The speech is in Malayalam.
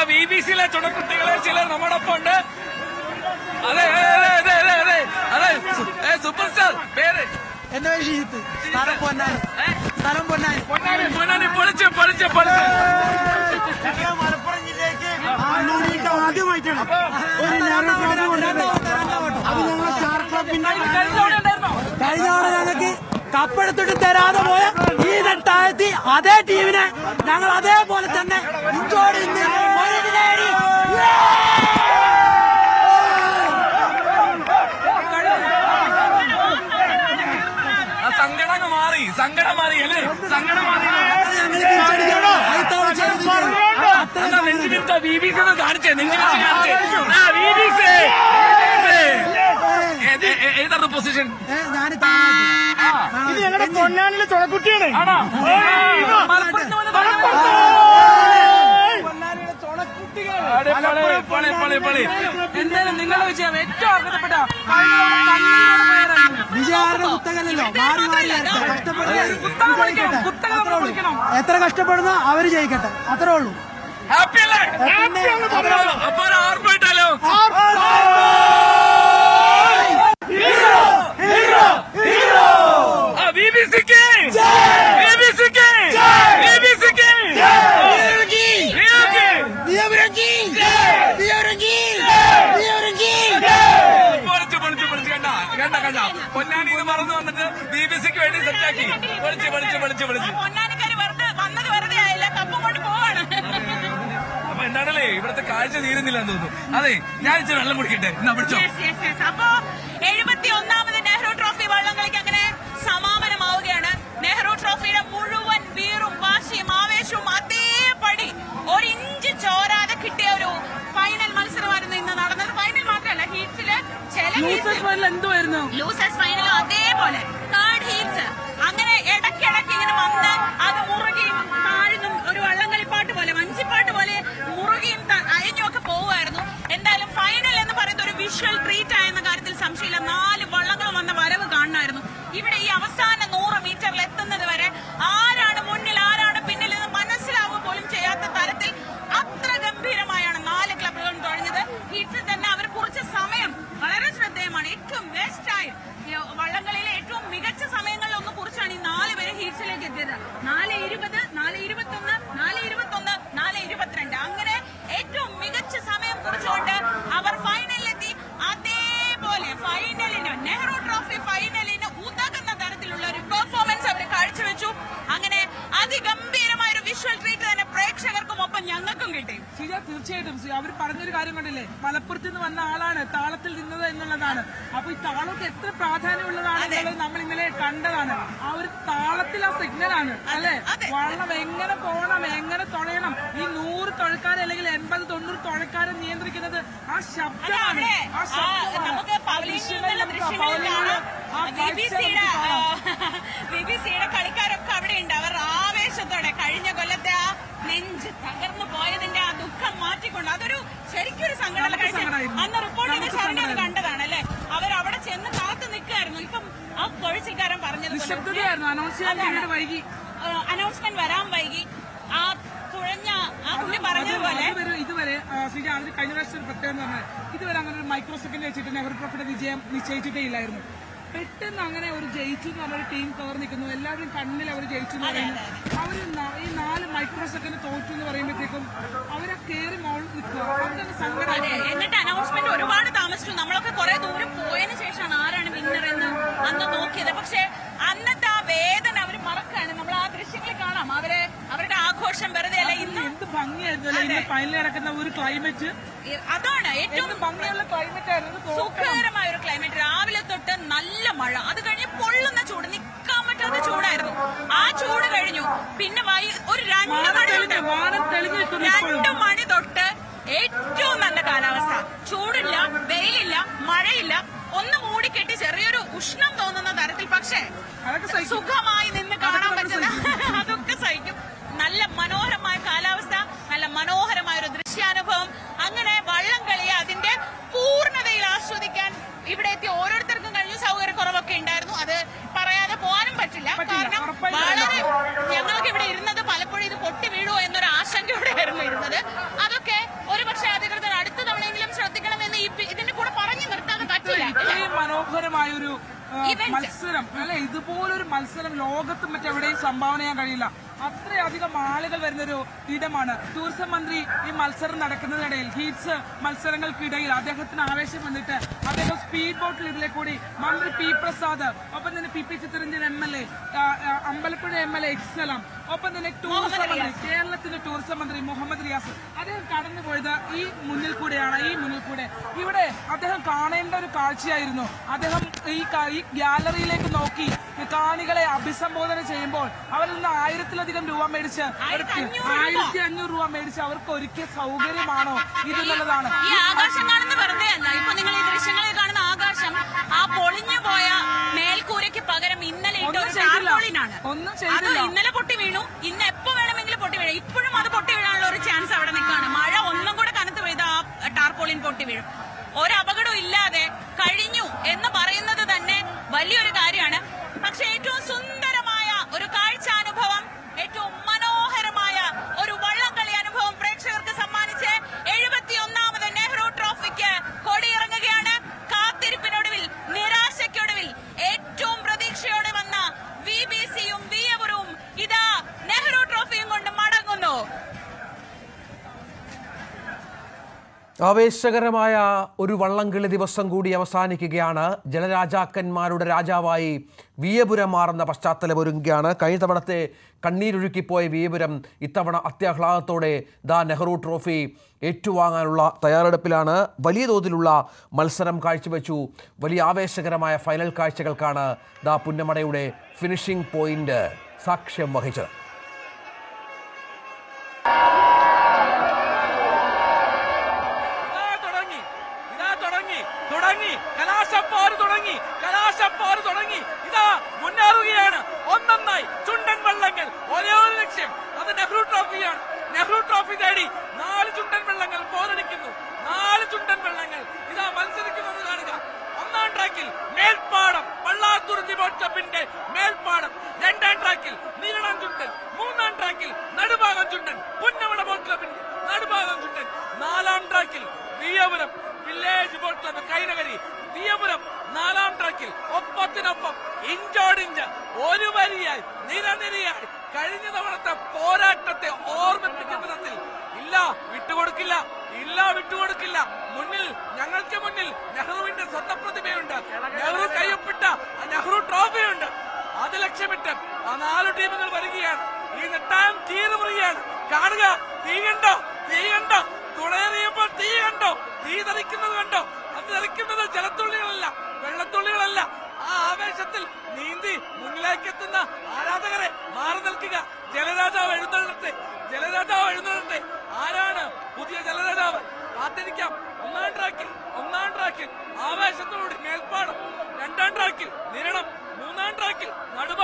BBC-ലെ ചുണക്കുട്ടികളെ ചിലർ നമ്മോടൊപ്പം ഉണ്ട്. അതെ സൂപ്പർ സ്റ്റാർ പേര് എന്റെ ഷീത്ത്. സ്ഥലം പൊന്നാനി. പൊളിച്ച് മലപ്പുറം ജില്ലയ്ക്ക് ആദ്യമായിട്ടാണ് കഴിഞ്ഞ തവണ ഞങ്ങൾക്ക് കപ്പെടുത്തിട്ട് തരാതെ പോയ ഈ നെട്ടായത്തി അതേ ടീമിനെ ഞങ്ങൾ അതേപോലെ തന്നെ ഇഞ്ചോടി നേടി. സങ്കടം മാറി അല്ലേ? BBC കാണിച്ചേ ഏതാണ് പൊസിഷൻ? ഇത് ഞങ്ങളുടെ പൊന്നാനിലെ ചുണക്കുട്ടിയാണ്. എന്തായാലും നിങ്ങളുടെ വിജയം ഏറ്റവും അർഹതപ്പെട്ട വിജയാരുടെ കുത്തകല്ലോ. എത്ര കഷ്ടപ്പെടുന്നോ അവര് ജയിക്കട്ടെ, അത്രേ ഉള്ളൂ. ഹാപ്പി അല്ലേ? അപ്പൊ ആർപ്പായിട്ടാലോ? BBC-ക്ക് കണ്ട പൊന്നാനി മറന്നു വന്നിട്ട് BBC-ക്ക് വേണ്ടി സെറ്റാക്കി വിളിച്ച് അപ്പൊ എന്താണല്ലേ ഇവിടുത്തെ കാഴ്ച തീരുന്നില്ലെന്ന് തോന്നുന്നു. അതെ, ഞാൻ ഇച്ചിരി വെള്ളം കുടിക്കട്ടെ. എന്നാ പിടിച്ചോ. അപ്പോ 71ാമത് നെഹ്റു ട്രോഫി വള്ളംകളിക്ക് അങ്ങനെ സമാപനമാവുകയാണ്. നെഹ്റു ട്രോഫിയുടെ മുഴുവൻ വീറും വാശിയും ആവേശവും അതേപടി ഒരിഞ്ച് ചോരാതെ കിട്ടിയ ഒരു ഫൈനൽ മത്സരമായിരുന്നു ഇന്ന് നടന്നത്. ഫൈനൽ മാത്രമല്ല, ഹീറ്റ്സില് എന്തുവായിരുന്നു ലൂസേഴ്സ് ഫൈനലും അതേപോലെ തേർഡ് ഹീറ്റ്സ് അങ്ങനെ ഇടയ്ക്കിടയ്ക്ക് ഇങ്ങനെ വന്ന് അത് മുറുകയും താഴ്ന്നും ഒരു വള്ളംകളിപ്പാട്ട് പോലെ വഞ്ചിപ്പാട്ട് പോലെ മുറുകയും അയഞ്ഞും ഒക്കെ പോവുമായിരുന്നു. എന്തായാലും ഫൈനൽ എന്ന് പറയുന്ന ഒരു വിഷ്വൽ ട്രീറ്റ് ആയെന്ന കാര്യത്തിൽ സംശയമില്ല. 4 വള്ളങ്ങൾ വന്ന വരവ് കാണണമായിരുന്നു. ഇവിടെ ഈ അവസാന 100 മീറ്ററിൽ എത്തുന്നത് വരെ ആരാണ് മുന്നിൽ ആരാണ് പിന്നിൽ എന്ന് മനസ്സിലാവുക പോലും ചെയ്യാത്ത തരത്തിൽ അത്ര ഗംഭീരമായാണ് 4 ക്ലബുകളും തുഴഞ്ഞത്. ഹീറ്റ്സിൽ തന്നെ അവർ കുറച്ച് സമയം വളരെ ശ്രദ്ധേയമാണ്. ഏറ്റവും ബെസ്റ്റ് ആയി വള്ളംകളിയിലെ ഏറ്റവും മികച്ച സമയങ്ങളിൽ ഒന്ന് കുറിച്ചാണ് ഈ 4 പേര് ഹീറ്റ്സിലേക്ക് എത്തിയത്. 4:20, 4:21, 4:21, 4:22 അങ്ങനെ ഏറ്റവും മികച്ച സമയം കുറിച്ചുകൊണ്ട് അവർ ഫൈനലിലെത്തി. അതേപോലെ ഫൈനലിന് നെഹ്റു ട്രോഫി ഫൈനലിന് ഉതകുന്ന തരത്തിലുള്ള ഒരു പെർഫോമൻസ് അവർ കാഴ്ചവെച്ചു. അങ്ങനെ അതിഗംഭീരമായ ഒരു വിഷ്വൽ ട്രീറ്റ് തന്നെ പ്രേക്ഷകർക്കും ഒപ്പം ഞങ്ങൾക്കും കിട്ടി. തീർച്ചയായിട്ടും അവർ പറഞ്ഞൊരു കാര്യം കണ്ടില്ലേ, മലപ്പുറത്ത് നിന്ന് വന്ന ആളാണ് താളത്തിൽ നിന്നത് എന്നുള്ളതാണ്. അപ്പൊ ഈ താളമൊക്കെ എത്ര പ്രാധാന്യമുള്ളതാണെന്നുള്ളത് നമ്മൾ ഇന്നലെ കണ്ടതാണ്. ആ ഒരു താളത്തിൽ ആ സിഗ്നലാണ് അല്ലെ, വള്ളം എങ്ങനെ പോകണം, എങ്ങനെ തുഴയണം. ഈ 100 തുഴക്കാരെ അല്ലെങ്കിൽ 80-90 തുഴക്കാരെ നിയന്ത്രിക്കുന്നത് ആ ശബ്ദമാണ്. നമുക്ക് BBC-യുടെ കളിക്കാരൊക്കെ അവിടെ ഉണ്ട്. അവർ ആവേശത്തോടെ കഴിഞ്ഞ കൊല്ലത്തെ ആ നെഞ്ച് തകർന്നു പോയതിന്റെ ആ ദുഃഖം മാറ്റിക്കൊണ്ട് അതൊരു ശരിക്കും ഒരു സങ്കടം കഴിച്ചു. അന്ന് റിപ്പോർട്ട് ചെയ്ത ശരണി അത് കണ്ടതാണ് അല്ലെ. അവരവിടെ ചെന്ന് കാത്തു നിൽക്കുകയായിരുന്നു. ഇപ്പം ആ കൊഴിച്ചിക്കാരൻ പറഞ്ഞത് അനൗൺസ്മെന്റ് വരാൻ വൈകി. ആ തുഴഞ്ഞ ആ പുള്ളി പറഞ്ഞതുപോലെ ഇതുവരെ കഴിഞ്ഞ പ്രാവശ്യം പ്രത്യേകം എന്ന് പറഞ്ഞാൽ ഇതുവരെ അങ്ങനെ ഒരു മൈക്രോ സെക്കൻഡ് വെച്ചിട്ട് നെഹ്റു ട്രോഫിയുടെ വിജയം നിശ്ചയിച്ചിട്ടേ ഇല്ലായിരുന്നു. പെട്ടെന്ന് അങ്ങനെ ഒരു ജയിച്ചു എന്ന് പറഞ്ഞൊരു ടീം കയറി നിൽക്കുന്നു. എല്ലാവരും കണ്ണിൽ അവർ ജയിച്ചു എന്ന് പറയുന്നു. അവർ ഈ 4 മൈക്രോ സെക്കൻഡ് തോറ്റു എന്ന് പറയുമ്പോഴത്തേക്കും അവരെ കയറി മോൾ നിൽക്കുക. അവരുടെ സങ്കടം. എന്നിട്ട് അനൗൺസ്മെന്റ് ഒരുപാട് താമസിച്ചു. നമ്മളൊക്കെ കുറെ ദൂരം പോയതിനു ശേഷമാണ് ആരാണ് വിന്നർ എന്ന് അന്ന് നോക്കിയത്. പക്ഷെ അന്നത്തെ ആ വേദന അവർ മറക്കാണ്. നമ്മൾ ആ ദൃശ്യങ്ങളിൽ കാണാം. അവരുടെ ആഘോഷം വെറുതെ അല്ല. ഇന്ന് എന്ത് ഭംഗിയായിരുന്നു ഇന്ന് ഫൈനലിൽ നടക്കുന്ന ഒരു ക്ലൈമറ്റ്. അതാണ് ഏറ്റവും ഭംഗിയുള്ള ക്ലൈമറ്റ് ആയിരുന്നു. സുഖകരമായ ഒരു ക്ലൈമറ്റ്. രാവിലെ തൊട്ട് നല്ല മഴ, അത് കഴിഞ്ഞ് പൊള്ളുന്ന ചൂട്, നിൽക്കാൻ പറ്റാത്ത ചൂടായിരുന്നു. ആ ചൂട് കഴിഞ്ഞു. പിന്നെ ഒരു 2 മണി തൊട്ട് ഏറ്റവും നല്ല കാലാവസ്ഥ. ചൂടില്ല, വെയിലില്ല, മഴയില്ല, ഒന്ന് മൂടിക്കെട്ടി ചെറിയൊരു ഉഷ്ണം തോന്നുന്ന തരത്തിൽ. പക്ഷേ സുഖമായി നിന്ന് കാണാൻ പറ്റുന്ന അതൊക്കെ സഹിക്കും. നല്ല മനോഹരമായ കാലാവസ്ഥ, നല്ല മനോഹരമായ ഒരു ദൃശ്യാനുഭവം. അങ്ങനെ വള്ളംകളിയെ അതിന്റെ പൂർണ്ണതയിൽ ആസ്വദിക്കാൻ ഇവിടെ എത്തിയ ഓരോരുത്തർക്കും കഴിഞ്ഞ സൗകര്യക്കുറവൊക്കെ ഉണ്ടായിരുന്നു. അത് പറയാതെ പോകാനും പറ്റില്ല. കാരണം ഞങ്ങൾക്ക് ഇവിടെ ഇരുന്നത് പലപ്പോഴും ഇത് പൊട്ടി വീഴുമോ എന്നൊരു ആശങ്കയോടെയായിരുന്നു ഇരുന്നത്. അതൊക്കെ മത്സരം അല്ലെ, ഇതുപോലൊരു മത്സരം ലോകത്തും മറ്റെവിടെയും സംഭാവന ചെയ്യാൻ കഴിയില്ല. അത്രയധികം ആളുകൾ വരുന്നൊരു ഇടമാണ്. ടൂറിസം മന്ത്രി ഈ മത്സരം നടക്കുന്നതിനിടയിൽ ഹീറ്റ്സ് മത്സരങ്ങൾക്കിടയിൽ അദ്ദേഹത്തിന് ആവേശം വന്നിട്ട് അദ്ദേഹം സ്പീഡ് ബോട്ടിൽ ഇതിലെ കൂടി മന്ത്രി പി പ്രസാദ്, ഒപ്പം തന്നെ P Chittaranjan MLA, Ambalappuzha MLA എക്സലാം, ഒപ്പം തന്നെ ടൂറിസം മന്ത്രി, കേരളത്തിന്റെ ടൂറിസം മന്ത്രി മുഹമ്മദ് റിയാസ്, അദ്ദേഹം കടന്നുപോയത് ഈ മുന്നിൽ കൂടെയാണ്. ഇവിടെ അദ്ദേഹം കാണേണ്ട ഒരു കാഴ്ചയായിരുന്നു. അദ്ദേഹം ഈ ഗ്യാലറിയിലേക്ക് നോക്കി കാണികളെ അഭിസംബോധന ചെയ്യുമ്പോൾ അവരിൽ നിന്ന് 1000-ലധികം രൂപ മേടിച്ച് 1500 രൂപ മേടിച്ച് അവർക്ക് ഒരുക്കിയ സൗകര്യമാണോ ഇതെന്നുള്ളതാണ്. ഈ ആകാശം കാണുന്ന വെറുതെ അല്ല. ഇപ്പൊ നിങ്ങൾ ഈ ദൃശ്യങ്ങളിൽ കാണുന്ന ആകാശം ആ പൊളിഞ്ഞു പോയ മേൽക്കൂരയ്ക്ക് പകരം ഇന്നലെ ഒന്നും ചെയ്തില്ല. ഇന്നലെ പൊട്ടി വീണു. ഇന്ന് എപ്പോ വേണമെങ്കിലും പൊട്ടി വീഴും. ഇപ്പോഴും അത് പൊട്ടി വീഴാനുള്ള ഒരു ചാൻസ് അവിടെ നിൽക്കുകയാണ്. മഴ ഒന്നും കൂടെ കനത്ത് പെയ്ത ആ ടാർപോളിൻ പൊട്ടി വീഴും. ഒരപകടവും ഇല്ലാതെ കഴിഞ്ഞു എന്ന് പറയുന്നത് തന്നെ വലിയൊരു കാര്യമാണ്. പക്ഷെ ഏറ്റവും സുന്ദരമായ ഒരു കാഴ്ചാനുഭവം, ഏറ്റവും മനോഹരമായ ഒരു വള്ളംകളി അനുഭവം പ്രേക്ഷകർക്ക് സമ്മാനിച്ച് 71ാമത് നെഹ്റു ട്രോഫിക്ക് കൊടിയിറങ്ങുകയാണ്. കാത്തിരിപ്പിനൊടുവിൽ, നിരാശയ്ക്കൊടുവിൽ ഏറ്റവും പ്രതീക്ഷയോടെ വന്ന VBCയും വിയപുരവും ഇതാ നെഹ്റു ട്രോഫിയും കൊണ്ട് മടങ്ങുന്നു. ആവേശകരമായ ഒരു വള്ളംകളി ദിവസം കൂടി അവസാനിക്കുകയാണ്. ജലരാജാക്കന്മാരുടെ രാജാവായി വിയപുരം മാറുന്ന പശ്ചാത്തലമൊരുങ്ങുകയാണ്. കഴിഞ്ഞ തവണത്തെ കണ്ണീരൊഴുക്കിപ്പോയ വിയപുരം ഇത്തവണ അത്യാഹ്ലാദത്തോടെ നെഹ്റു ട്രോഫി ഏറ്റുവാങ്ങാനുള്ള തയ്യാറെടുപ്പിലാണ്. വലിയ തോതിലുള്ള മത്സരം കാഴ്ചവെച്ചു. വലിയ ആവേശകരമായ ഫൈനൽ കാഴ്ചകൾക്കാണ് പുന്നമടയുടെ ഫിനിഷിംഗ് പോയിന്റ് സാക്ഷ്യം വഹിച്ചത്. കലാശപ്പാറ് തുടങ്ങി. ഇതാ മുന്നേറുകയാണ്. ഒന്നൊന്നായി ചുണ്ടൻ വള്ളങ്ങൾ. ഒരേ ഒരു ലക്ഷ്യം, അത് നെഹ്റു ട്രോഫിയാണ്. നെഹ്റു ട്രോഫി തേടി 4 ചുണ്ടൻ വള്ളങ്ങൾ പോരടിക്കുന്നു. 4 ചുണ്ടൻ വള്ളങ്ങൾ ഇതാ മത്സരിക്കുന്നത് കാണുക. ഒന്നാം ട്രാക്കിൽ മേൽപ്പാടം വള്ളാത്തുരുത്തി ബോട്ട് ക്ലബിന്റെ മേൽപ്പാടം, 2ാം ട്രാക്കിൽ നീരണം ചുണ്ടൻ, 3ാം ട്രാക്കിൽ നടുഭാഗം ചുണ്ടൻ പുന്നമട ബോട്ട് ക്ലബിന്റെ നടുഭാഗം ചുണ്ടൻ, 4ാം ട്രാക്കിൽ Veeyapuram village boat club Kainakary Veeyapuram, 4ാം ട്രാക്കിൽ ഒപ്പത്തിനൊപ്പം ഇഞ്ചോടിഞ്ച് ഒരു വരിയായി നിരനിരയായി കഴിഞ്ഞ തവണത്തെ പോരാട്ടത്തെ ഓർമ്മിപ്പിക്കുന്ന വിധത്തിൽ വിട്ടുകൊടുക്കില്ല. മുന്നിൽ, ഞങ്ങൾക്ക് മുന്നിൽ നെഹ്റുവിന്റെ സ്വന്തപ്രതിഭയുണ്ട്. നെഹ്റു കയ്യൊപ്പിട്ട നെഹ്റു ട്രോഫിയുണ്ട്. അത് ലക്ഷ്യമിട്ട് ആ 4 ടീമുകൾ വരികയാണ്. ഈ നെട്ടായം തീരുമുറിയാണ്. കാണുക, തീ കണ്ടോ, തുണയെറിയുമ്പോൾ തീ കണ്ടോ, തീ തെറിക്കുന്നത് കണ്ടോ. അത് തെറിക്കുന്നത് ജലത്തുള്ളികളല്ല, വെള്ളത്തുള്ളികളല്ല. ആ ആവേശത്തിൽ നീന്തി മുന്നിലേക്ക് എത്തുന്ന ആരാധകരെ മാറി നിൽക്കുക. ജലരാജാവ് എഴുന്നള്ളത്തെ. ആരാണ് പുതിയ ജലരാജാവ്? കാത്തിരിക്കാം. 1ാം ട്രാക്കിൽ ആവേശത്തോടെ മേൽപ്പാടം, 2ാം ട്രാക്കിൽ നിരണം, 3ാം ട്രാക്കിൽ നടുഭാഗം.